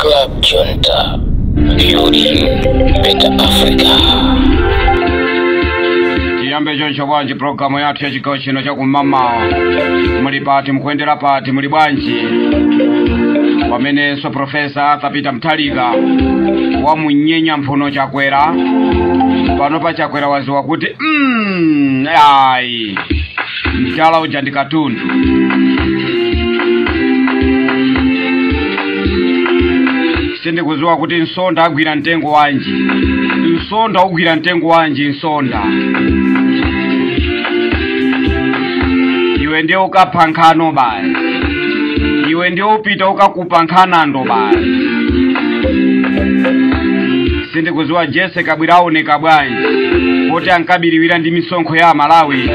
Club Junta, building better Africa. Kiyambe joncho bwanji programu yatu ya chikao chino cha kumama. Muli pati mkuendera pati muli bwanji. Wamene so profesa Thapita Mtaliga wa munyenya mpono chakwera. Pano pa chakwera waziwa kuti ai mchala ujandika tundu. Sindi kuzua kuti nsonda agwira ntengo wanji. Nsonda ugwira ntengo wanji nsonda. Iwe ndio ukapankano bali. Iwe ndio upita ukakupankana ndo bali. Sindi kuzua Jesse kabwira aoneka bwanji. Wote ankabiriwira ndi misonkho ya Malawi.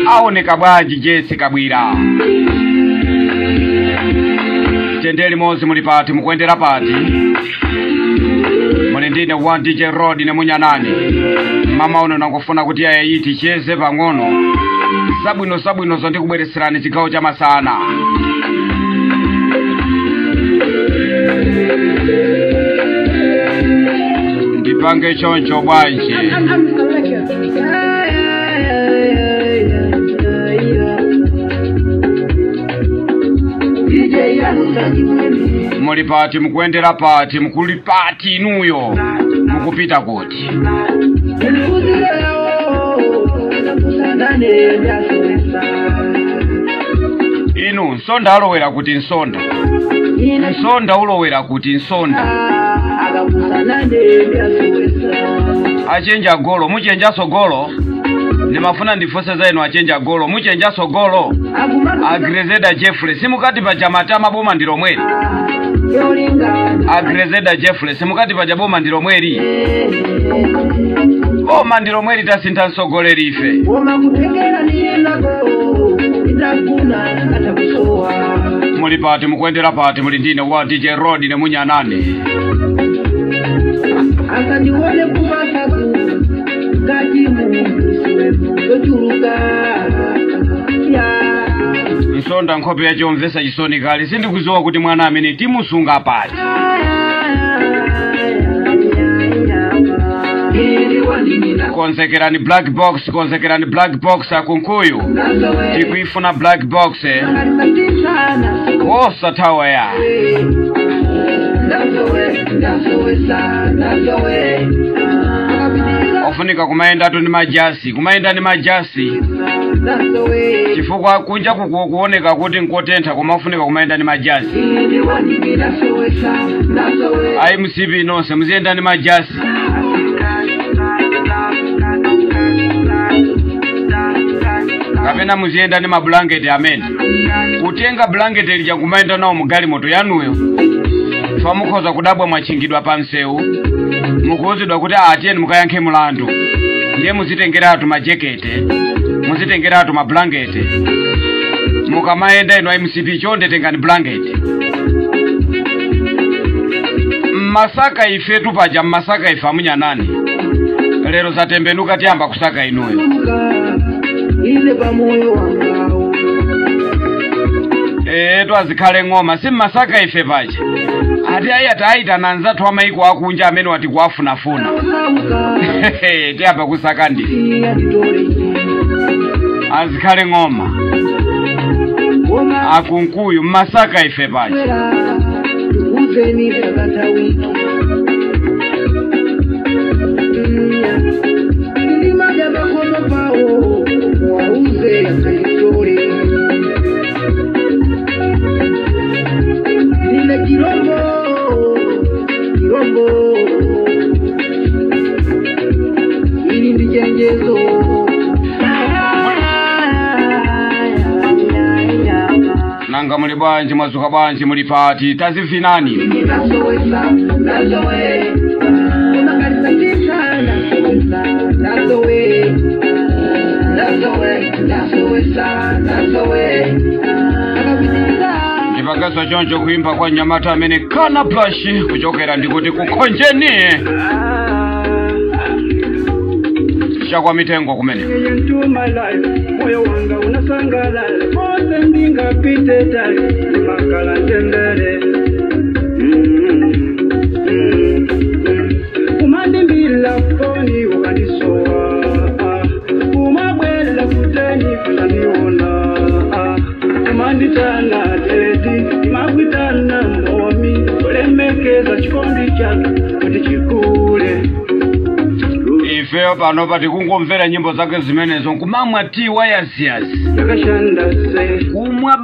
Aoneka bwanji Jesse kabwira. Tendeli mozi muli pati mkuendera pati. Muli ndine one DJ Road ne munyanani. Mama uno nangofuna kuti ayiti cheze pang'ono. Sabwino zonde kubwereserani chikao cha masana. Ndipange choncho bwanji. Muli pati mkuendera pati mkuli pati inuyo mukupita kuti inu nsonda alowera kuti nsonda nsonda ulowera kuti nsonda achenja golo muchenja sogolo ndimafuna ndifose zainu achenja golo muchenja sogolo Agrezeda Jeffrey simukati pa jamatama boma ndilo mweri Agrezeda Jeffrey simukati pa jaboma ndilo mweri boma ndilo mweri tasinta nsogoleri ife muli pati mkuendera pati muli ndine wa DJ Road ne munyanane akaniwone kumasaku gajimu nsonda nkhope ya chomvesa chisoni kali sindi kuzowa kuti mwana amene timusunga pati konsekerani black box akunkuyu tikuifuna black box kosa tawa ya ofunika kumaenda tu ni majasi chifukwa kunja kuoneka kuti nkotentha kumafunika kumaenda ni majasi ayi msipi nonse muzienda ni majasi kapena muzienda ni mablanketi amene kutenga blanketi lija kumaenda nao mugali moto yanuyo famukhoza kudabwa mwachingidwa pa msewu mukuuzidwa kuti atiyeni mukayankhe mulandu ndiye muzitengeratu majekete muzitengeratu mablanketi mukamaenda ino MCP chonde tengani blanketi Masaka ifetu paja Masaka ifa munyanani lero zatembenuka tiamba kusaka inuyo twazikhale ng'oma si Masaka ife paja ati ayataita nanzatu amaiko akunja amene wati kuafunafuna tiapa kusaka ndi azikhale ng'oma akunkuyu Masaka ife paja uzeni sakata wiki maja makono pao wauze yakaitori nile kirombo ili ndichenjezo nanga muli bwanji mwazuka bwanji muli pati tazivinani ndipakazwa choncho kuimba kwa Nyamata amene kana plush kuchokera ndikuti kukhonjeni chakwa mitengo kumene moyo wanga unasangala ose ndinga pite tali makala tendere Manditana tedi Magwitana momi Olemekeza chikondi chake Kuti chikule Ifeo pano pati kungomvera nyimbo zake zimenezo kumamwa tiwa yasiyasi Yakashanda se kumwa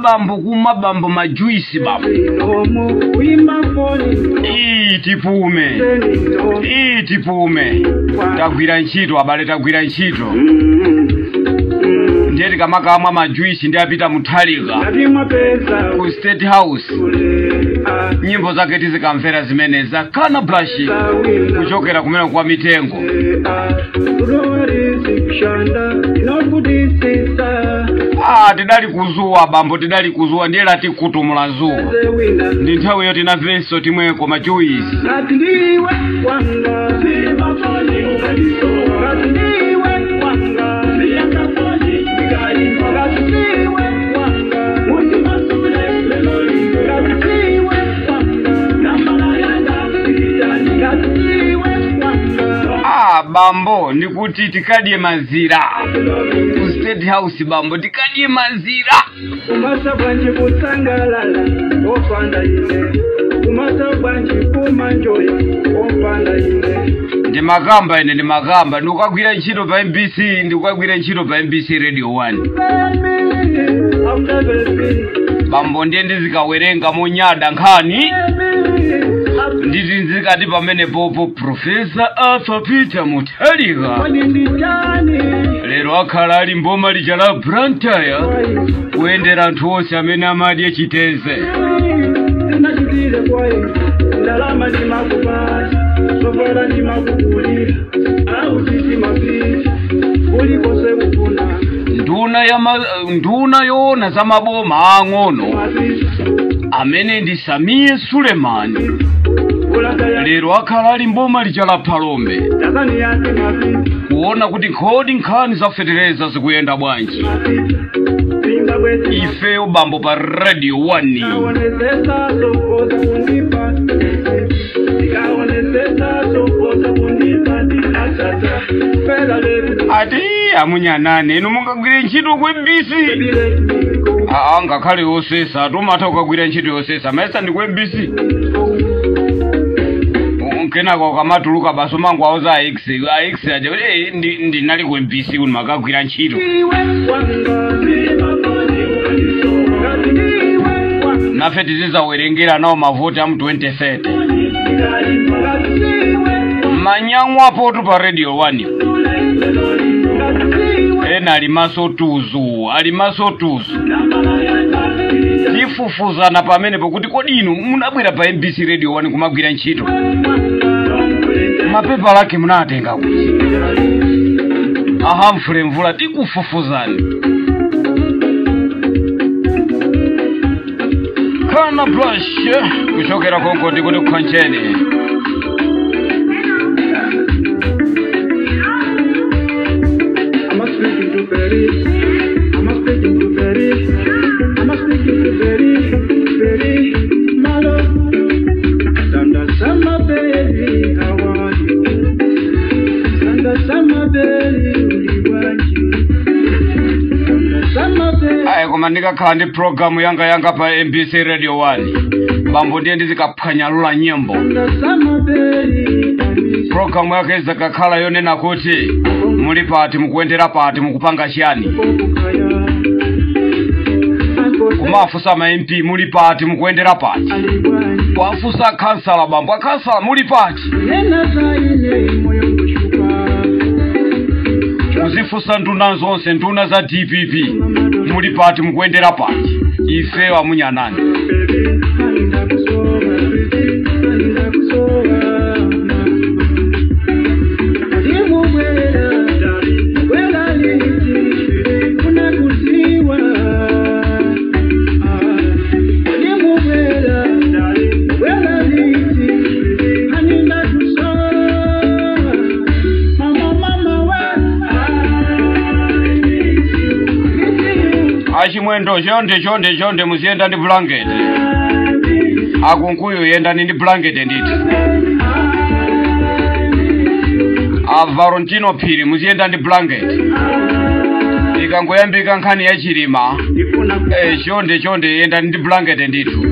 bambo majuisi bambo Nomo Uima foni Itipume Tagwira nchito abale tagwira nchito Ndiyeti kamaka amwa majuisi ndi apita muthalika ku State House nyimbo zake tizikamvera zimeneza kana blush kuchokera kumene kwa mitengo tidali kuzuwa bambo tidali kuzuwa ndiye lati kutumula zuwa ndi nthawi yoti na verso timweko majuisi bambo nikuti tikadie mazira ku State House bambo tikadie mazira kumasa banji kusangalala opanda ine kumasa banji kumanjoya opanda ine ndi magamba ndikagwira ntchito pa MBC ndikagwira ntchito pa MBC Radio 1 bambo ndiye ndizikawerenga monyada nkhani nditi nzikati pamene popo Professor Arthur Peter Muthalika lero akhala ali mboma lija la Blantyre kuyendera anthu onse amene amadye chiteze ndalama ndi makupati sovala ndi makugulira auchiti mapiti ulikose kufuna nduna yoona za maboma ang'ono amene ndi Samia Sulemani lero akhala ali mboma lija la Palombe kuona kuti nkhani za fetereza zikuyenda bwanji ifeo bambo pa Radio 1 ati amunyanane inu mungagwire ntchito ku MBC ngakhale yosesa tomatha kukagwira ntchito yosesa maesa ndi ku MBC kenako kamatuluka baso mangu awo za AX aja ndinali ku MBC kuti makagwira ntchito nafe tizizawerengera nawo mavoti amu 2030 manyang'wa apotu pa Radio 1 ena alimaso tuzu tifufuzana pamene pokuti kodi inu munabwera pa MBC Radio 1 kumagwira ntchito mapepa lake munatenga kuti Humphrey Mvula tikufufuzani kana blush kuchokera konko ndikuti kukhoncheni koma ndikakhala ndi programu yanga pa MBC Radio 1 bambo ndiye ndizikaphwanyalula nyimbo programu yake izakakhala yonena kuti muli pati mukuyendera pati mukupanga chiyani kumafusa ma MP muli pati mukuyendera pati kwafusa kansala bambo akansala muli pati uzifusa nduna zonse nduna za DPP muli pati mukuyendera pati ife amunyanani achimwendo chonde muziyenda ndi blanket akunkuyo yenda ndi blanket nditi Valentino Phiri muziyenda ndi blanket ikangoyambika nkhani ya chilima chonde yenda ndi blanket ndithu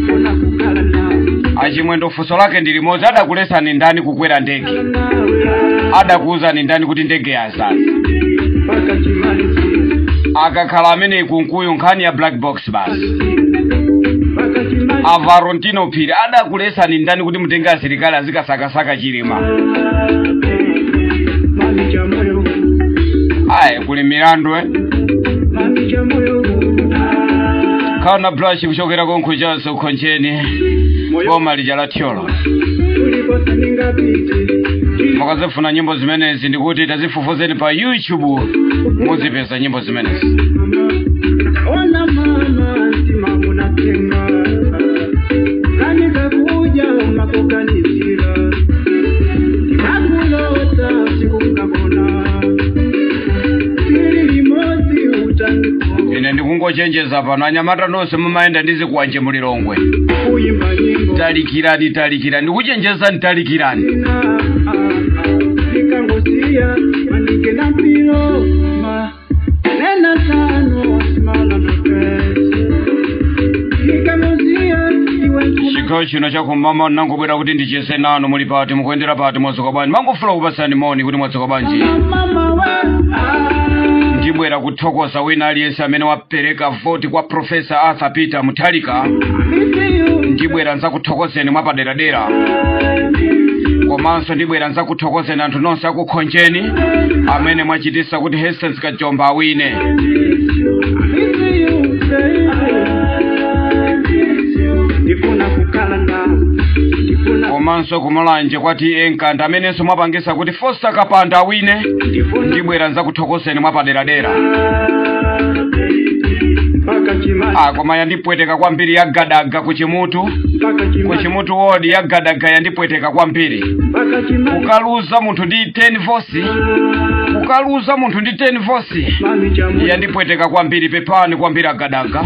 achimwendo funso lake ndi limodzi. Adakulesa ni ndani kukwera ndege? Adakuuza ni ndani kuti ndege ya sasa? Akakhala amene kunkuyu nkhani ya black box basi. Avarontino Phiri adakulesa ni ndani kuti mutenge asilikali azikasakasaka chilima? Aye kuli milandu kana brush kuchokera konkujaso konjeni boma lijala tyolo. Mukazifuna nyimbo zimenezi ndikuti tazifufuzeni pa YouTube muzipeza nyimbo zimenezi. Ona mama simamu na tenga kani kakuja makukanisira kakulota sikukabona limozi utaniko ine ndikungochenjeza pano anyamata nonse mumaenda ndizikuwanje mulilongwe kuyimba nyimbo talikirani ndikuchenjeza ntalikirani nikangosiya manike na mpilo ma nena tano simala na pesi nikangosiya chikhawo chino chakumama nangobwera kuti ndichese nanu muli pati mukuyendera pati mwadzuka bwanji mangofuna kupasani moni kuti mwadzuka bwanji. Ndibwera kuthokoza wina aliyense amene wapereka voti kwa Professor Arthur Peter Mutharika. Ndibwera nzakuthokozeni mwapaderadera. Komanso ndibwera nzakuthokozeni anthu nonse akukhonjeni amene mwachitisa kuti Hastings Kajomba awine. Komanso kumulanje kwati enkanda amenenso mwapangisa kuti Foster Kapanda awine. Ndibwera nzakuthokozeni mwapaderadera. Koma yandipweteka kwambiri yagadaga kuchimutu wodi yagadaga yandipweteka kwambiri. Ukaluza munthu ndi 10 vosi yandipweteka kwambiri pepani kwambiri agadaga.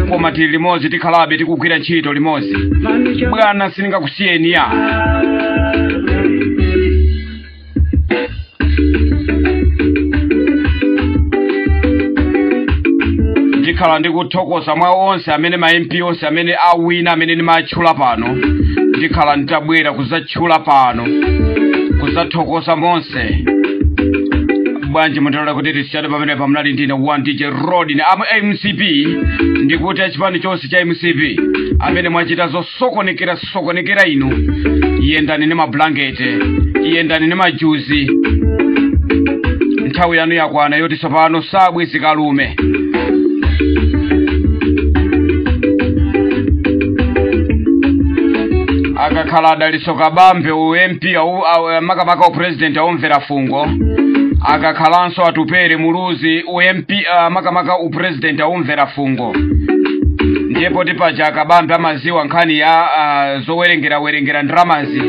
Koma tili limodzi tikhalabe tikugwira ntchito limodzi. Bwana siningakusiyeni ya. Ndikhala ndikuthokoza mwa onse amene ma MP onse amene awina amene ndimatchula pano. Ndikhala nditabwera kuzatchula pano kuzathokoza monse. Bwanji mutalola kuti tisiyade pamene pamnali ndine 1 DJ Rod na MCP ndikuti achipani chonse cha MCP amene mwachita zosokonekera inu. Yendani ni mablankete, yendani ni majuzi. Nthawi yanu yakwana yoti tsopano sabwezi kalume. Akakhala adalisoka bambe MP makamaka president aomvera fungo. Akakhalanso atupere muluzi MP makamaka president aomvera fungo. Ndipo tipaja akabambe amaziwa nkhani ya zowerengera ndramazi.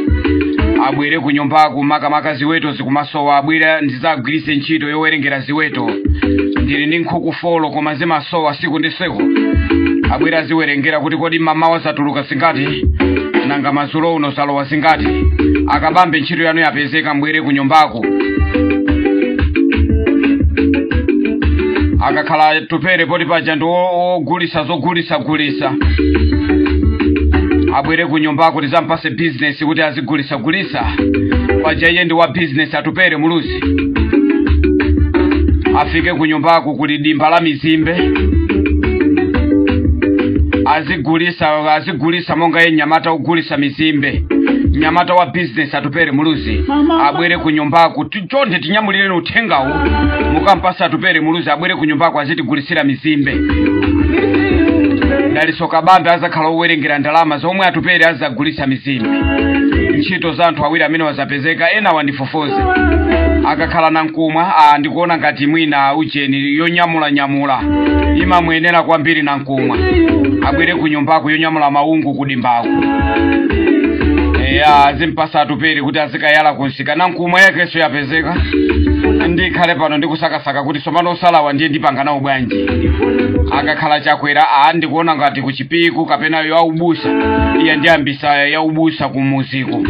Abwere kunyumbako makamaka ziweto zikumasowa abwere ndizagwirise ntchito yowerengera ziweto. Ndili ndi nkhuku folo koma zimasowa siku ndi siku. Abwere aziwerengera kuti kodi mama wasatuluka singati nanga mazulo uno salowa singati. Akabambe ntchito yanu yapezeka mbwere kunyumbako. Akakhala tupere poti paja ndo zogulisa. Abwere kunyumbako tizampase business kuti azigulisa. Paja iye ndi wa business atupere muluzi. Afike kunyumbako kuli dimba la mizimbe. Azigulisa monga ye nyamata ugulisa mizimbe. Nyamata wa business atupere muluzi. Abwere kunyumbako chonde tinyamulire uthengawo mukampasa atupere muluzi abwere kunyumbako azitigulisira mizimbe. Dalisoka bambe azakhala owerengera ndalama zomwe atupere azagulisa mizimbe. Ntchito za anthu awiri amene wazapezeka ena wandifofoze. Akakhala nankumwa ndikuona ngati mwina ujeni yonyamula imamwenera kwambiri nankumwa. Abwere kunyumbako yonyamula maungu kudimbako. Azimpasa atupere kuti azikayala kunsika nankumwa yakenso yapezeka. Ndikhale pano ndikusakasaka kuti somano osalawa ndiye ndipangana ubwanji. Akakhala chakwera ndikuona ngati kuchipiku kapena yo aubusa. Iya ndiyambisa ya ubusa kumuziko.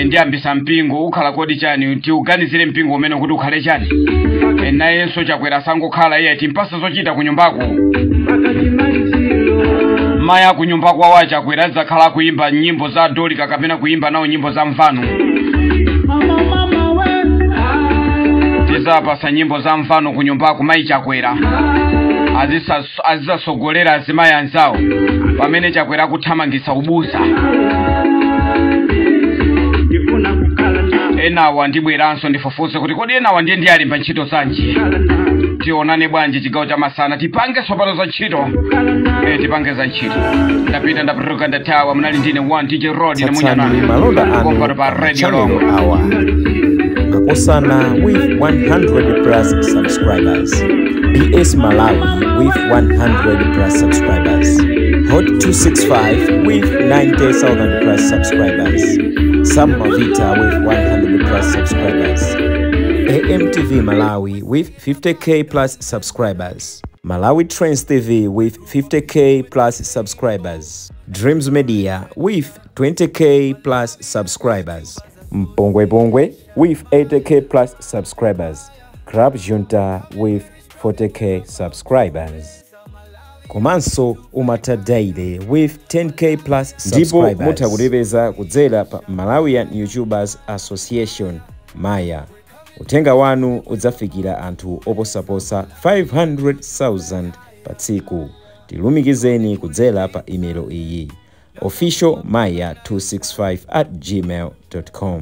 ndiyambisa mpingo ukhala kodi chani ti uganizire mpingo umene kuti ukhale chani nayenso Chakwera sangokhala iye timpasa zochita ku nyumbako maya ku nyumbako wa Chakwera azakhala kuimba nyimbo za dolika kapena kuimba nawo nyimbo za mfano tizapasa nyimbo za mfano ku nyumbako mayi Chakwera azisasogolera azimayi anzawo pamene Chakwera akuthamangisa ubusa enawa ndibweranso ndifufuze kuti kodi enawa ndiye ndi alimba ntchito zanji tionane bwanji chigawo cha masana tipange sopano za ntchito tipange za ntchito ndapita ndapatuka ndathawa munali ndine one DJ Rod na munyana kompa pa radio longo awa Makosana with 100 plus subscribers. BS Malawi with 100 plus subscribers. Hot 265 with 90,000 plus subscribers. Sam Mavita with 100 plus subscribers. AMTV Malawi with 50k plus subscribers. Malawi Trends TV with 50k plus subscribers. Dreams Media with 20k plus subscribers. Mpongwe Pongwe with 80k plus subscribers. Club Junta with 40k subscribers. Komanso Umata Daily with 10k plus subscribers. Ndipo mutakulipeza kudzera pa Malawian YouTubers Association Maya. Utenga wanu udzafikira anthu oposaposa 500,000 pa tsiku. Tilumikizeni kudzera pa email iyi officialmaya265@gmail.com.